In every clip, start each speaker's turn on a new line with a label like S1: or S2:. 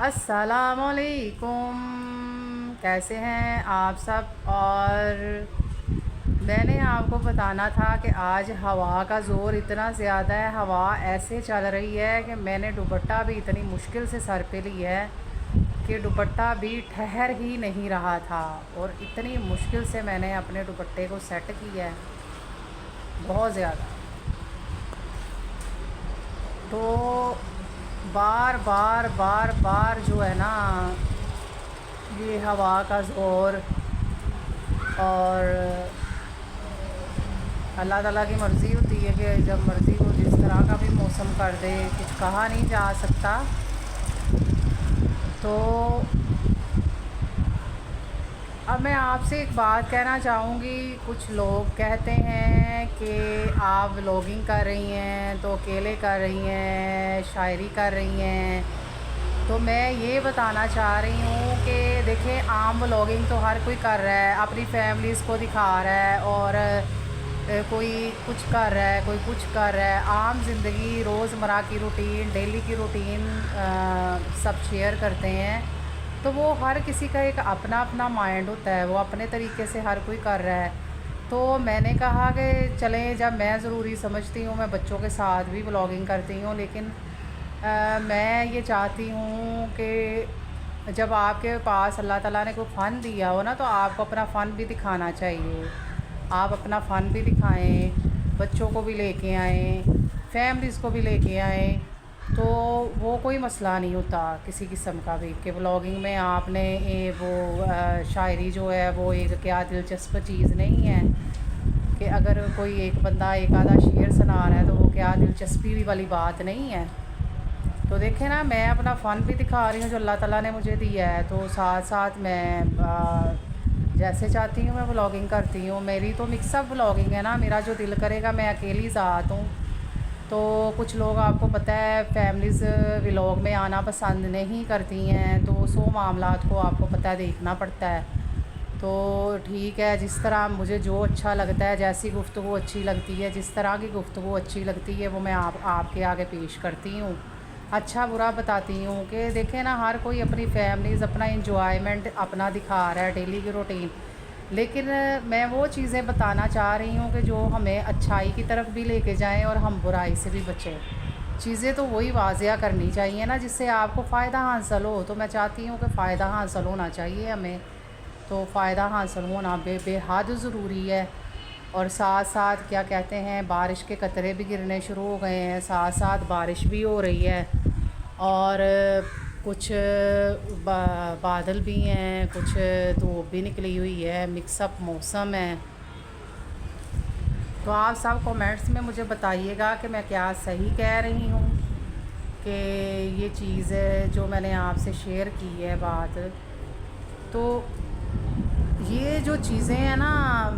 S1: السلام علیکم، کیسے ہیں آپ سب؟ اور میں نے آپ کو بتانا تھا کہ آج ہوا کا زور اتنا زیادہ ہے، ہوا ایسے چل رہی ہے کہ میں نے دوپٹہ بھی اتنی مشکل سے سر پہ لی ہے کہ دوپٹہ بھی ٹھہر ہی نہیں رہا تھا، اور اتنی مشکل سے میں نے اپنے دوپٹے کو سیٹ کیا ہے، بہت زیادہ۔ تو بار بار بار بار جو ہے نا، یہ ہوا کا زور، اور اللہ تعالیٰ کی مرضی ہوتی ہے کہ جب مرضی ہو جس طرح کا بھی موسم کر دے، کچھ کہا نہیں جا سکتا۔ تو اب میں آپ سے ایک بات کہنا چاہوں گی، کچھ لوگ کہتے ہیں کہ آپ ولاگنگ کر رہی ہیں تو اکیلے کر رہی ہیں، شاعری کر رہی ہیں، تو میں یہ بتانا چاہ رہی ہوں کہ دیکھیں، عام ولاگنگ تو ہر کوئی کر رہا ہے، اپنی فیملیز کو دکھا رہا ہے، اور کوئی کچھ کر رہا ہے، کوئی کچھ کر رہا ہے، عام زندگی، روزمرہ کی روٹین، ڈیلی کی روٹین سب شیئر کرتے ہیں۔ تو وہ ہر کسی کا ایک اپنا اپنا مائنڈ ہوتا ہے، وہ اپنے طریقے سے ہر کوئی کر رہا ہے۔ تو میں نے کہا کہ چلیں، جب میں ضروری سمجھتی ہوں، میں بچوں کے ساتھ بھی ولاگنگ کرتی ہوں، لیکن میں یہ چاہتی ہوں کہ جب آپ کے پاس اللہ تعالیٰ نے کوئی فن دیا ہو نا، تو آپ کو اپنا فن بھی دکھانا چاہیے۔ آپ اپنا فن بھی دکھائیں، بچوں کو بھی لے کے آئیں، فیملیز کو بھی لے کے آئیں، تو وہ کوئی مسئلہ نہیں ہوتا کسی قسم کا بھی کہ ولاگنگ میں آپ نے وہ شاعری جو ہے وہ ایک کیا دلچسپ چیز نہیں ہے کہ اگر کوئی ایک بندہ ایک آدھا شعر سنا رہا ہے تو وہ کیا دلچسپی والی بات نہیں ہے۔ تو دیکھیں نا، میں اپنا فن بھی دکھا رہی ہوں جو اللہ تعالیٰ نے مجھے دیا ہے، تو ساتھ ساتھ میں جیسے چاہتی ہوں میں ولاگنگ کرتی ہوں۔ میری تو مکس اپ ولاگنگ ہے نا، میرا جو دل کرے گا میں اکیلی ذات ہوں۔ تو کچھ لوگ، آپ کو پتہ ہے، فیملیز ولاگ میں آنا پسند نہیں کرتی ہیں، تو 100 معاملات کو آپ کو پتہ ہے دیکھنا پڑتا ہے۔ تو ٹھیک ہے، جس طرح مجھے جو اچھا لگتا ہے، جیسی گفتگو اچھی لگتی ہے، جس طرح کی گفتگو اچھی لگتی ہے، وہ میں آپ کے آگے پیش کرتی ہوں، اچھا برا بتاتی ہوں کہ دیکھیں نا، ہر کوئی اپنی فیملیز، اپنا انجوائمنٹ اپنا دکھا رہا ہے، ڈیلی کی روٹین، لیکن میں وہ چیزیں بتانا چاہ رہی ہوں کہ جو ہمیں اچھائی کی طرف بھی لے کے جائیں اور ہم برائی سے بھی بچیں۔ چیزیں تو وہی واضح کرنی چاہیے نا جس سے آپ کو فائدہ حاصل ہو، تو میں چاہتی ہوں کہ فائدہ حاصل ہونا چاہیے ہمیں، تو فائدہ حاصل ہونا بے حد ضروری ہے۔ اور ساتھ ساتھ کیا کہتے ہیں، بارش کے قطرے بھی گرنے شروع ہو گئے ہیں، ساتھ ساتھ بارش بھی ہو رہی ہے، اور کچھ بادل بھی ہیں، کچھ دھوپ بھی نکلی ہوئی ہے، مکس اپ موسم ہے۔ تو آپ سب کومنٹس میں مجھے بتائیے گا کہ میں کیا صحیح کہہ رہی ہوں کہ یہ چیز جو میں نے آپ سے شیئر کی ہے بات، تو یہ جو چیزیں ہیں نا،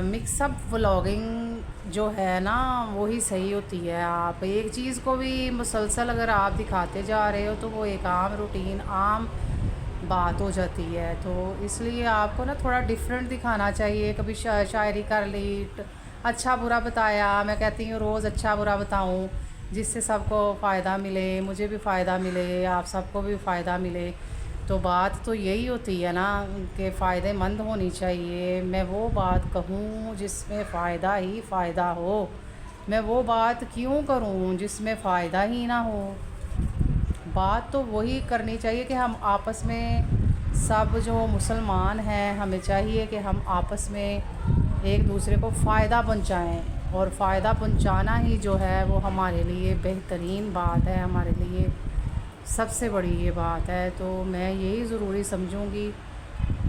S1: مکس اپ ولاگنگ جو ہے نا، وہی صحیح ہوتی ہے۔ آپ ایک چیز کو بھی مسلسل اگر آپ دکھاتے جا رہے ہو تو وہ ایک عام روٹین، عام بات ہو جاتی ہے۔ تو اس لیے آپ کو نا تھوڑا ڈیفرنٹ دکھانا چاہیے، کبھی شاعری کر لی، اچھا برا بتایا، میں کہتی ہوں روز اچھا برا بتاؤں جس سے سب کو فائدہ ملے، مجھے بھی فائدہ ملے، آپ سب کو بھی فائدہ ملے۔ تو بات تو یہی ہوتی ہے نا کہ فائدہ مند ہونی چاہیے۔ میں وہ بات کہوں جس میں فائدہ ہی فائدہ ہو، میں وہ بات کیوں کروں جس میں فائدہ ہی نہ ہو۔ بات تو وہی کرنی چاہیے کہ ہم آپس میں سب جو مسلمان ہیں، ہمیں چاہیے کہ ہم آپس میں ایک دوسرے کو فائدہ پہنچائیں، اور فائدہ پہنچانا ہی جو ہے وہ ہمارے لیے بہترین بات ہے، ہمارے لیے سب سے بڑی یہ بات ہے۔ تو میں یہی ضروری سمجھوں گی،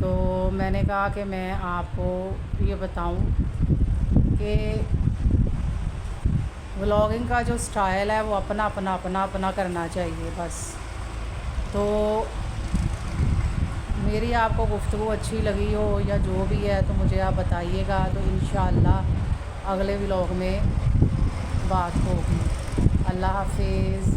S1: تو میں نے کہا کہ میں آپ کو یہ بتاؤں کہ ولاگنگ کا جو سٹائل ہے وہ اپنا اپنا اپنا اپنا کرنا چاہیے بس۔ تو میری آپ کو گفتگو اچھی لگی ہو یا جو بھی ہے تو مجھے آپ بتائیے گا، تو انشاءاللہ اگلے ولاگ میں بات ہوگی۔ اللہ حافظ۔